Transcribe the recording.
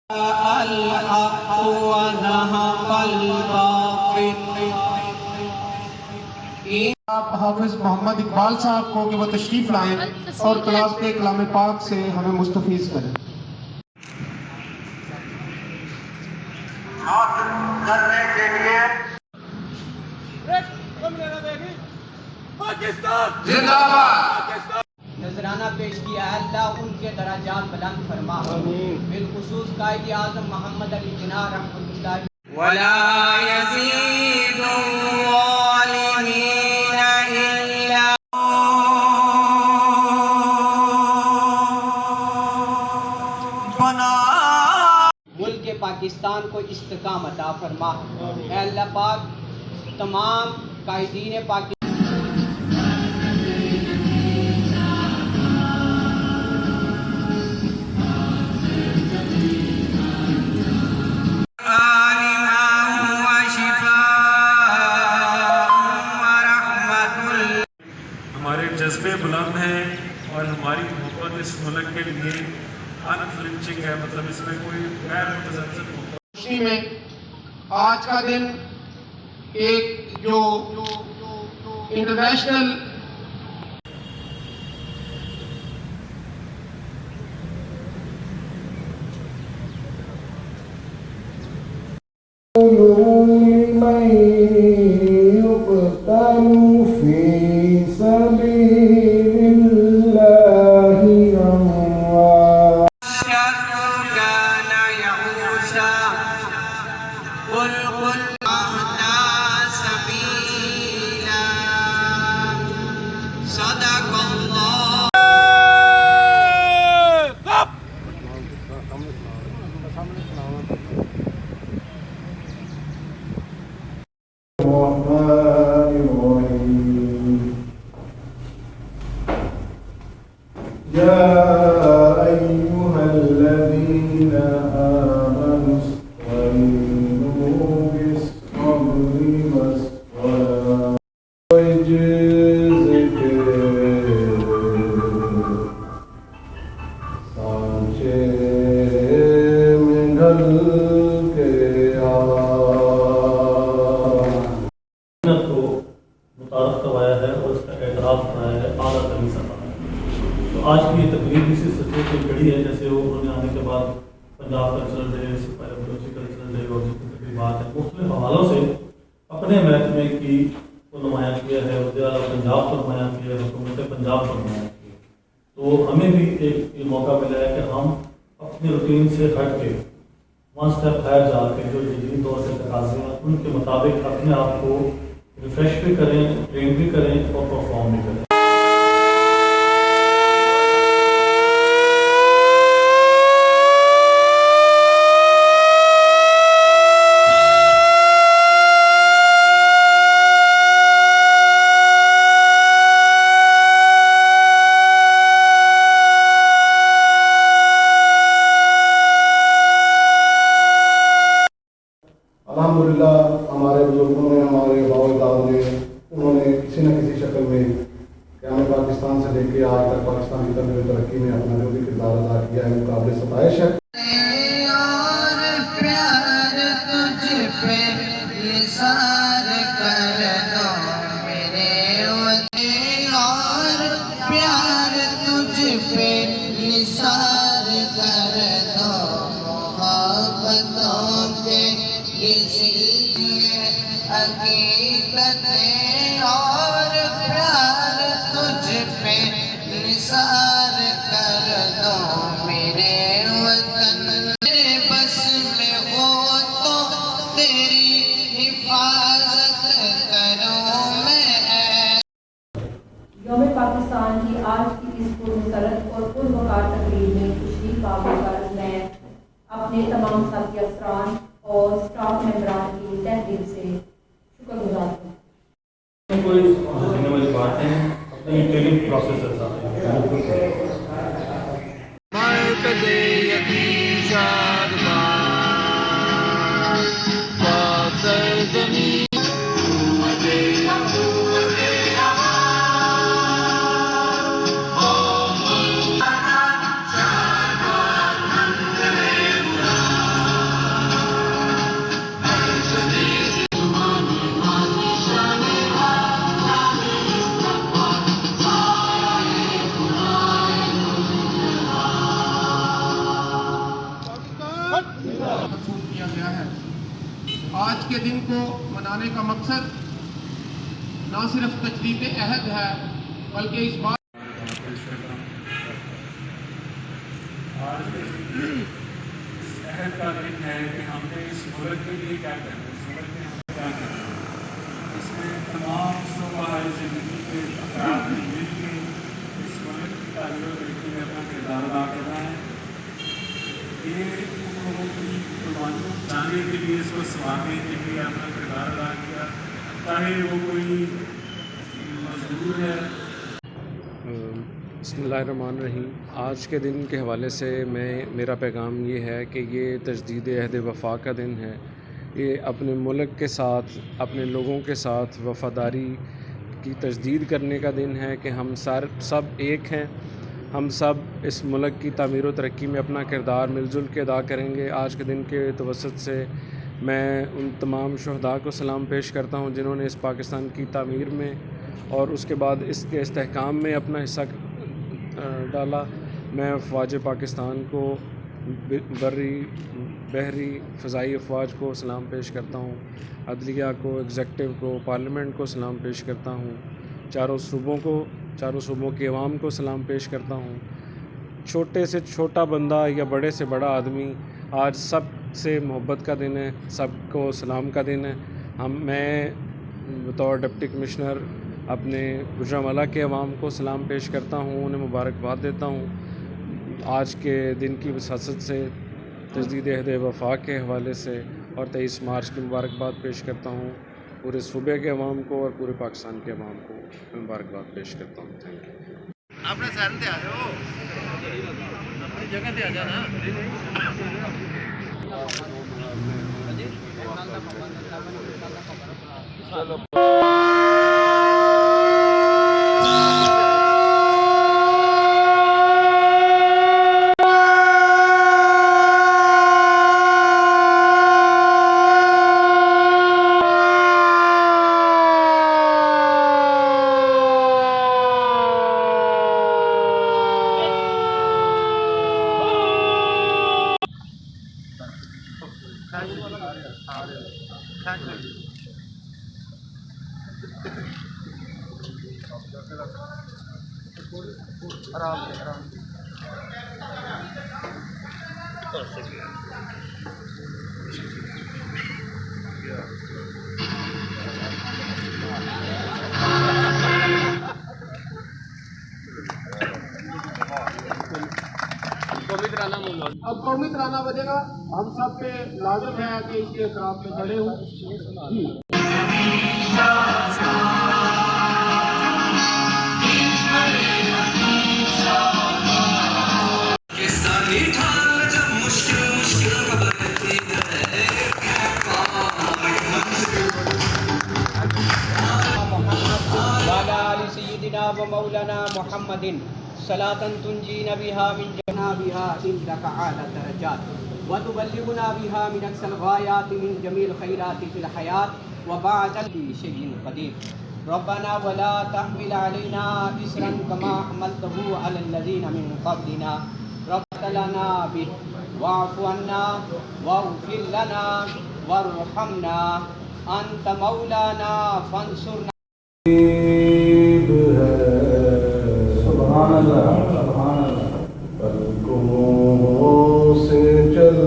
आप हाफिज मोहम्मद इकबाल साहब को कि वो तशरीफ लाएं और क्लास के कलाम पाक से हमें मुस्तफीज करें। करने के लिए जिंदाबाद नजराना पेश किया। अल्लाह उनके दराजात बुलंद फरमा। बिलखुसूस कायद आज़म मोहम्मद अली जिन्ना रहमतुल्लाह वला यज़ीदु ज़ालिमीन इल्ला बना। मुल्क पाकिस्तान को इस्तिकामत अता फरमा। अल्लाह पाक तमाम कायदीन पाकिस्तान हमारे जज्बे बुलंद हैं और हमारी मोहब्बत इस मुल्क के लिए अनफ्लिंचिंग है। मतलब इसमें कोई गैर मुतज़ब्ज़िब खुशी में आज का दिन एक जो इंटरनेशनल आज की ये तकरीब इसी सच्चे से खड़ी है। जैसे वो उन्होंने आने के बाद Punjab cultural day, Balochi cultural day और जितनी तकरीबात है मुख्तलिफ हवालों से अपने महकमे की को नुमाया किया है, वज़ीर-ए-आला पंजाब को नुमाया किया है, हुकूमत पंजाब को नुमाया किया है। तो हमें भी एक ये मौका मिला है कि हम अपनी रूटीन से हट के वन स्टेप हायर जाके जो जदीद दौर से तकाज़े हैं उनके मुताबिक अपने आप को रिफ्रेश भी करें, ट्रेन भी करें और परफॉर्म भी करें। अल्हम्दुलिल्लाह हमारे बुजुर्गों ने, हमारे बाबा ने, उन्होंने किसी न किसी शक्ल में क़याम पाकिस्तान से लेकर आज तक पाकिस्तान की तरक्की में अपना जो भी किरदार अदा किया है वो काबिल सताइश है। और प्यार तुझ पे निसार कर दो मेरे वतन। मेरे बस में हो तो तेरी हिफाजत करूं मैं। यौम पाकिस्तान की आज की इस पुरमसरत और पुरवकार तकरीब में तशरीफ पाने पर मैं अपने तमाम साथी अफसरान और स्टाफ मेंबरान की तहे दिल से शुक्रगुजार हूँ। कोई समझने वाली बात है, अपनी ट्रेनिंग प्रोसेस मंसूब किया गया है। आज के दिन को मनाने का मकसद न सिर्फ तजदीद अहद है बल्कि इस बात आज इस अहद का दिन है कि हमने इस मुल्क के लिए क्या करना है, इस मुल्क में हमें क्या करना है। इसमें तमाम शोबा ज़िंदगी के अफराद ने मिल के इस मुल्क की तारीख़ और तरक्की में अपना किरदार अदा करना है। ये उन लोगों की कुर्बानियों जाने के लिए, इसको संभालने के लिए अपना किरदार अदा किया, चाहे वो कोई मजदूर है। बिस्मिल्लाहिर्रहमानिर्रहीम। आज के दिन के हवाले से मेरा पैगाम ये है कि ये तजदीद अहद वफ़ा का दिन है। ये अपने मुल्क के साथ, अपने लोगों के साथ वफ़ादारी की तजदीद करने का दिन है कि हम सब एक हैं। हम सब इस मुल्क की तामीर व तरक्की में अपना किरदार मिलजुल के अदा करेंगे। आज के दिन के तवस्सुत से मैं उन तमाम शुहदा को सलाम पेश करता हूँ जिन्होंने इस पाकिस्तान की तामीर में और उसके बाद इसके इस्तेहकाम में अपना हिस्सा डाला। मैं अफवाज पाकिस्तान को, बर्री बहरी फ़ज़ाई अफवाज को सलाम पेश करता हूँ, अदलिया को, एग्ज़ेक्टिव को, पार्लियामेंट को सलाम पेश करता हूँ, चारों सूबों के अवाम को सलाम पेश करता हूँ। छोटे से छोटा बंदा या बड़े से बड़ा आदमी, आज सब से मोहब्बत का दिन है, सबको सलाम का दिन है। मैं बतौर डिप्टी कमिश्नर अपने गुजरांवाला के अवाम को सलाम पेश करता हूँ, उन्हें मुबारकबाद देता हूँ। आज के दिन की वसासत से तजदीद अहद वफ़ा के हवाले से और 23 मार्च की मुबारकबाद पेश करता हूँ। पूरे सूबे के अवाम को और पूरे पाकिस्तान के अवाम को मुबारकबाद पेश करता हूँ। Thank you. अपने सैन पे आ जाओ, अपनी जगह पे आ जाना। अब कौमी तराना बजेगा। हम सब पे लाजिम है कि इसके एहतराम में खड़े हों। जी व मौलाना मुहम्मदिन सलातन तुंजीना बिहा मिन जनाबिहा इंदका आला दरजात व तुबल्लिगुना बिहा मिन अक्सल गायात मिन जमील खैरात फिल हयात व बअद शैइन कदीर रब्बना वला तहमिल अलैना इसरन कमा हमलतहु अलल लज़ीना मिन क़ब्लिना रब्बना बिहि वाफ़ु अन्ना वग़फिर लना वरहमना अंत मौलाना फंसुरना। सुभान अल्लाह, सुभान अल्लाह। पलकों से चल